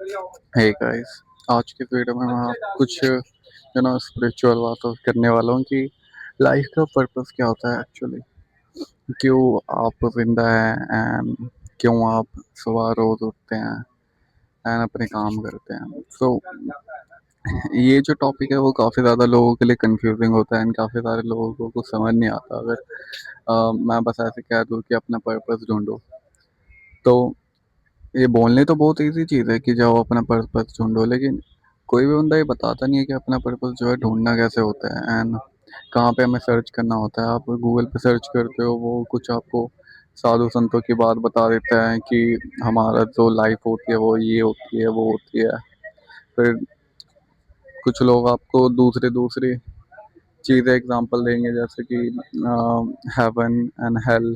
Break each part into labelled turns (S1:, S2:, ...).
S1: Hey guys, आज के video में मैं कुछ स्पिरिचुअल बातों करने वाला हूँ कि लाइफ का पर्पस क्या होता है एक्चुअली। क्यों आप जिंदा हैं एंड क्यों आप सुबह रोज उठते हैं एंड अपने काम करते हैं। ये जो टॉपिक है वो काफ़ी ज़्यादा लोगों के लिए कंफ्यूजिंग होता है एंड काफ़ी सारे लोगों को कुछ समझ नहीं आता। अगर मैं बस ऐसे कह दूँ कि अपना पर्पस ढूंढो, तो ये बोलने तो बहुत इजी चीज़ है कि जाओ अपना पर्पस ढूंढो, लेकिन कोई भी बंदा ये बताता नहीं है कि अपना पर्पस जो है ढूंढना कैसे होता है एंड कहाँ पे हमें सर्च करना होता है। आप गूगल पे सर्च करते हो, वो कुछ आपको साधु संतों की बात बता देता है कि हमारा जो लाइफ होती है वो ये होती है वो होती है। फिर कुछ लोग आपको दूसरे दूसरे चीज़ें एग्जांपल देंगे, जैसे कि हेवन एंड हेल,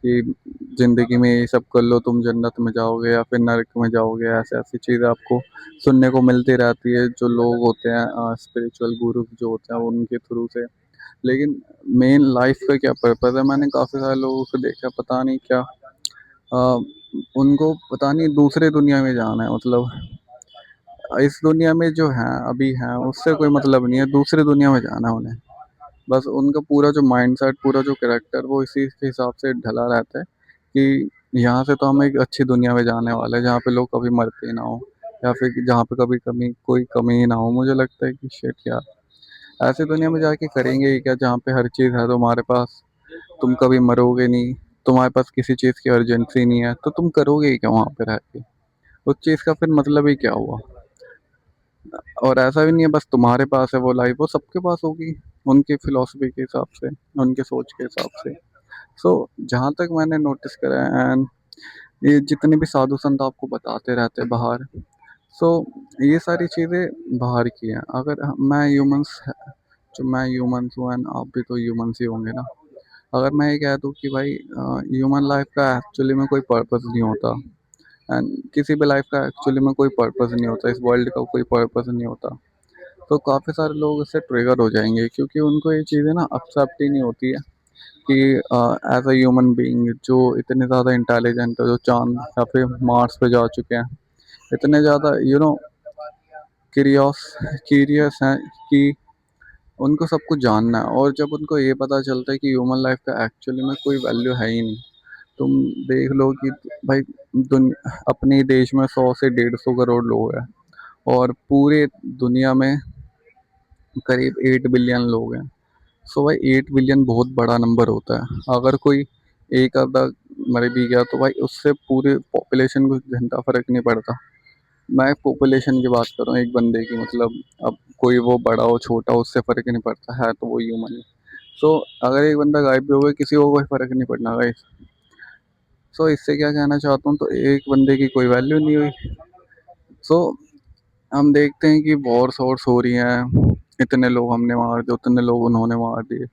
S1: कि ज़िंदगी में ये सब कर लो तुम जन्नत में जाओगे या फिर नरक में जाओगे। ऐसे ऐसी चीज़ें आपको सुनने को मिलती रहती है जो लोग होते हैं स्पिरिचुअल गुरु जो होते हैं उनके थ्रू से। लेकिन मेन लाइफ का क्या पर्पस है, मैंने काफ़ी सारे लोगों को देखा, पता नहीं क्या उनको पता नहीं दूसरे दुनिया में जाना है। मतलब इस दुनिया में जो है अभी है उससे कोई मतलब नहीं है, दूसरी दुनिया में जाना है उन्हें। बस उनका पूरा जो माइंडसेट, पूरा जो कैरेक्टर वो इसी के हिसाब से ढला रहता है कि यहाँ से तो हम एक अच्छी दुनिया में जाने वाले हैं जहाँ पे लोग कभी मरते ही ना हो, या फिर जहाँ पे कभी कमी कोई कमी ही ना हो। मुझे लगता है कि शिट यार, ऐसी दुनिया में जाके करेंगे ही क्या जहाँ पे हर चीज़ है तुम्हारे पास, तुम कभी मरोगे नहीं, तुम्हारे पास किसी चीज़ की अर्जेंसी नहीं है, तो तुम करोगे ही क्या वहाँ पे रह के? उस चीज़ का फिर मतलब ही क्या हुआ? और ऐसा भी नहीं है बस तुम्हारे पास है वो लाइफ, वो सबके पास होगी उनकी फिलॉसफी के हिसाब से, उनके सोच के हिसाब से। जहाँ तक मैंने नोटिस करा है एंड ये जितने भी साधु संत आपको बताते रहते हैं बाहर, सो ये सारी चीज़ें बाहर की हैं। अगर मैं ह्यूमंस, जो मैं ह्यूमंस हूँ एंड आप भी तो ह्यूमंस ही होंगे ना। अगर मैं ये कह दूँ कि भाई ह्यूमन लाइफ का एक्चुअली में कोई पर्पस नहीं होता एंड किसी भी लाइफ का एक्चुअली में कोई पर्पस नहीं होता, इस वर्ल्ड का कोई पर्पस नहीं होता, तो काफ़ी सारे लोग इससे ट्रिगर हो जाएंगे क्योंकि उनको ये चीज़ें ना एक्सेप्ट ही नहीं होती है कि एज अ ह्यूमन बीइंग जो इतने ज़्यादा इंटेलिजेंट है, जो चांद या फिर मार्स पे जा चुके हैं, इतने ज़्यादा क्यूरियस क्यूरियस हैं कि उनको सब कुछ जानना है। और जब उनको ये पता चलता है कि ह्यूमन लाइफ का एक्चुअली में कोई वैल्यू है ही नहीं। तुम देख लो कि भाई अपने देश में 100 से 150 करोड़ लोग हैं और पूरे दुनिया में करीब 8 बिलियन लोग हैं। भाई 8 बिलियन बहुत बड़ा नंबर होता है। अगर कोई एक आधा मर भी गया तो भाई उससे पूरे पॉपुलेशन को घंटा फर्क नहीं पड़ता। मैं पॉपुलेशन की बात कर रहा हूँ, एक बंदे की, मतलब अब कोई वो बड़ा हो छोटा हो उससे फर्क ही नहीं पड़ता है, तो वो ह्यूमन है। अगर एक बंदा गायब भी हो गया किसी को कोई फर्क नहीं पड़ना भाई। इससे क्या कहना चाहता हूँ, तो एक बंदे की कोई वैल्यू नहीं हुई। सो हम देखते हैं कि वॉर्स वॉर्स हो रही हैं, इतने लोग हमने मार दिए, उतने लोग उन्होंने मार दिए।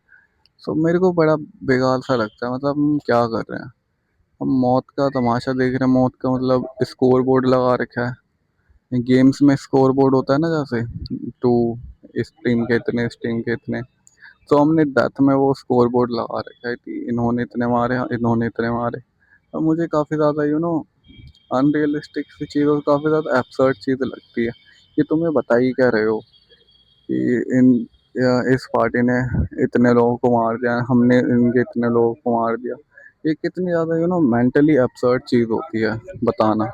S1: मेरे को बड़ा बेकार सा लगता है, मतलब हम क्या कर रहे हैं? हम मौत का तमाशा देख रहे हैं। मौत का मतलब स्कोर बोर्ड लगा रखा है गेम्स में, स्कोर बोर्ड होता है ना, जैसे टू इस टीम के इतने, इस टीम के इतने। हमने डेथ में वो स्कोर बोर्ड लगा रखा है कि इन्होंने इतने मारे, इन्होंने इतने मारे। और मुझे काफ़ी ज़्यादा अनरियलिस्टिक सी चीज़ और काफ़ी ज़्यादा एब्सर्ड चीज़ लगती है कि तुम ये बता ही क्या रहे हो कि इस पार्टी ने इतने लोगों को मार दिया, हमने इनके इतने लोगों को मार दिया। ये कितनी ज़्यादा मेंटली एब्सर्ड चीज़ होती है बताना।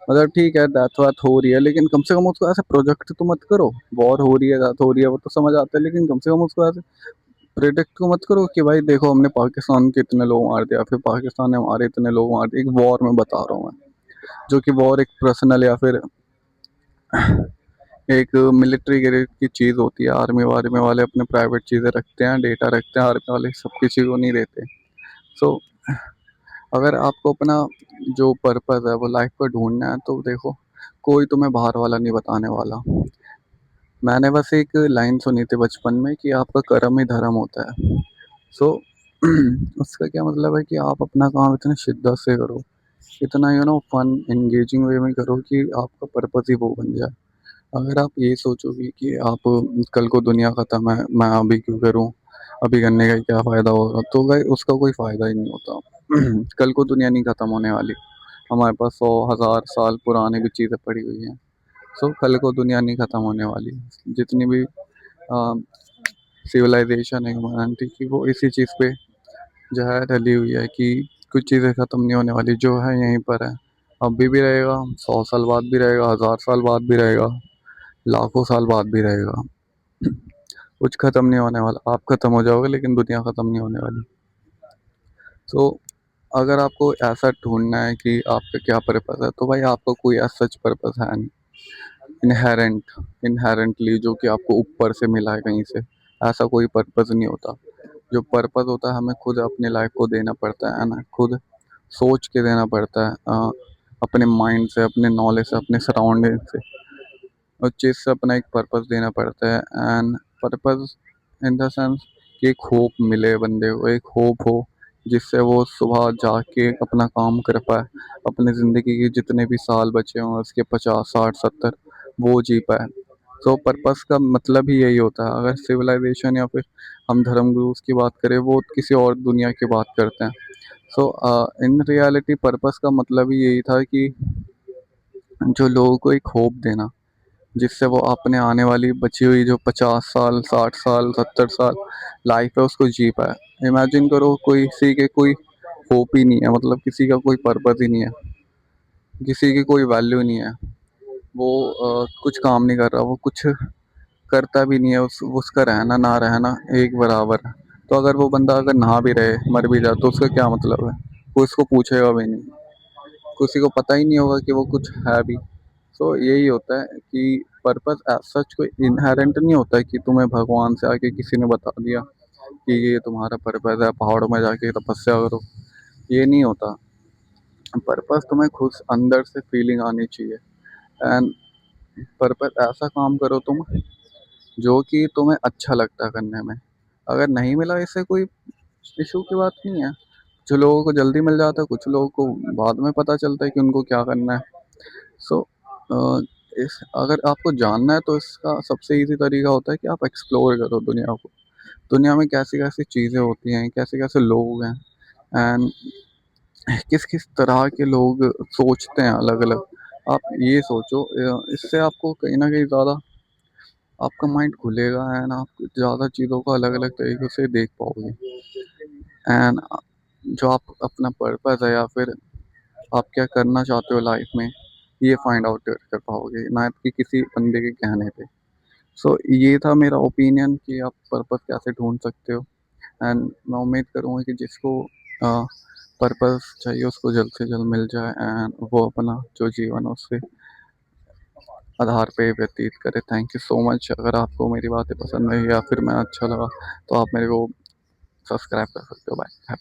S1: मतलब ठीक है डेथ वेथ हो रही है, लेकिन कम से कम उसको ऐसे प्रोजेक्ट तो मत करो। वॉर हो रही है, डेथ हो रही है, वो तो समझ आता है, लेकिन कम से कम उसको ऐसे प्रिडिक्ट को मत करो कि भाई देखो हमने पाकिस्तान के इतने लोग मार दिया, फिर पाकिस्तान ने हमारे इतने लोग मार दिए। एक वॉर में बता रहा हूँ मैं, जो कि वॉर एक पर्सनल या फिर एक मिलिट्री ग्रेड की चीज़ होती है। आर्मी वार्मी वाले अपने प्राइवेट चीज़ें रखते हैं, डेटा रखते हैं, आर्मी वाले सब किसी को नहीं देते। सो अगर आपको अपना जो पर्पस है वो लाइफ का ढूंढना है, तो देखो कोई तुम्हें बाहर वाला नहीं बताने वाला। मैंने बस एक लाइन सुनी थी बचपन में कि आपका कर्म ही धर्म होता है। सो उसका क्या मतलब है कि आप अपना काम इतने शिद्दत से करो, इतना फन एंगेजिंग वे में करो कि आपका पर्पस ही वो बन जाए। अगर आप ये सोचोगे कि आप कल को दुनिया ख़त्म है, मैं अभी क्यों करूँ, अभी करने का क्या फ़ायदा होगा, तो भाई उसका कोई फ़ायदा ही नहीं होता। कल को दुनिया नहीं ख़त्म होने वाली, हमारे पास 100,000 साल पुरानी भी चीज़ें पड़ी हुई हैं। सो कल को दुनिया नहीं ख़त्म होने वाली। जितनी भी सिविलाइजेशन है ह्यूमैनिटी की, वो इसी चीज़ पे जो है ढली हुई है कि कुछ चीज़ें ख़त्म नहीं होने वाली, जो है यहीं पर है। अभी भी रहेगा, 100 साल बाद भी रहेगा, 1000 साल बाद भी रहेगा, लाखों साल बाद भी रहेगा। कुछ ख़त्म नहीं होने वाला। आप ख़त्म हो जाओगे लेकिन दुनिया ख़त्म नहीं होने वाली। तो अगर आपको ऐसा ढूंढना है कि आपका क्या पर्पस है, तो भाई आपका कोई ऐसा सच पर्पस है नहीं। इनहेरेंट इनहेरेंटली जो कि आपको ऊपर से मिला है कहीं से, ऐसा कोई पर्पस नहीं होता। जो पर्पस होता है, हमें खुद अपनी लाइफ को देना पड़ता है ना, खुद सोच के देना पड़ता है, अपने माइंड से, अपने नॉलेज से, अपने सराउंडिंग से, उस चीज़ से अपना एक पर्पस देना पड़ता है। And purpose in the sense कि एक होप मिले बंदे को, एक होप हो जिससे वो सुबह जाके अपना काम कर पाए, अपनी ज़िंदगी के जितने भी साल बचे हों उसके 50, 60, 70 वो जी पाए। तो पर्पस का मतलब ही यही होता है। अगर सिविलाइजेशन या फिर हम धर्म गुरुज की बात करें, वो किसी और दुनिया की बात करते हैं। सो इन रियलिटी पर्पस का मतलब ही यही था कि जो लोगों को एक होप देना, जिससे वो अपने आने वाली बची हुई जो 50 साल, 60 साल, 70 साल लाइफ है उसको जी पाए। इमेजिन करो कोई किसी के कोई होप ही नहीं है, मतलब किसी का कोई पर्पस ही नहीं है, किसी की कोई वैल्यू नहीं है, वो कुछ काम नहीं कर रहा, वो कुछ करता भी नहीं है, उसका रहना ना रहना एक बराबर है। तो अगर वो बंदा अगर नहा भी रहे, मर भी जाए, तो उसका क्या मतलब है? कोई उसको पूछेगा भी नहीं, किसी को पता ही नहीं होगा कि वो कुछ है भी। तो यही होता है कि पर्पस एज सच कोई इनहेरेंट नहीं होता है कि तुम्हें भगवान से आके किसी ने बता दिया कि ये तुम्हारा पर्पस है, पहाड़ों में जाके तपस्या करो। ये नहीं होता। पर्पस तुम्हें खुद अंदर से फीलिंग आनी चाहिए। एंड पर्पस ऐसा काम करो तुम जो कि तुम्हें अच्छा लगता है करने में। अगर नहीं मिला, इससे कोई इशू की बात नहीं है। कुछ लोगों को जल्दी मिल जाता है, कुछ लोगों को बाद में पता चलता है कि उनको क्या करना है। सो इस अगर आपको जानना है तो इसका सबसे इजी तरीका होता है कि आप एक्सप्लोर करो दुनिया को। दुनिया में कैसी कैसी चीज़ें होती हैं, कैसे कैसे लोग हैं, एंड किस किस तरह के लोग सोचते हैं अलग अलग। आप ये सोचो, इससे आपको कहीं ना कहीं ज़्यादा आपका माइंड खुलेगा, एंड आप ज़्यादा चीज़ों को अलग अलग तरीक़े से देख पाओगे। एंड जो आप अपना पर्पस है या फिर आप क्या करना चाहते हो लाइफ में, ये फाइंड आउट कर पाओगे, ना कि किसी बंदे के कहने पे। सो ये था मेरा ओपिनियन कि आप पर्पस कैसे ढूंढ सकते हो। एंड मैं उम्मीद करूँगा कि जिसको पर्पस चाहिए उसको जल्द से जल्द मिल जाए, एंड वो अपना जो जीवन है उसके आधार पे व्यतीत करे। Thank you so much. अगर आपको मेरी बातें पसंद आई या फिर मैं अच्छा लगा, तो आप मेरे को सब्सक्राइब कर सकते हो। बाय।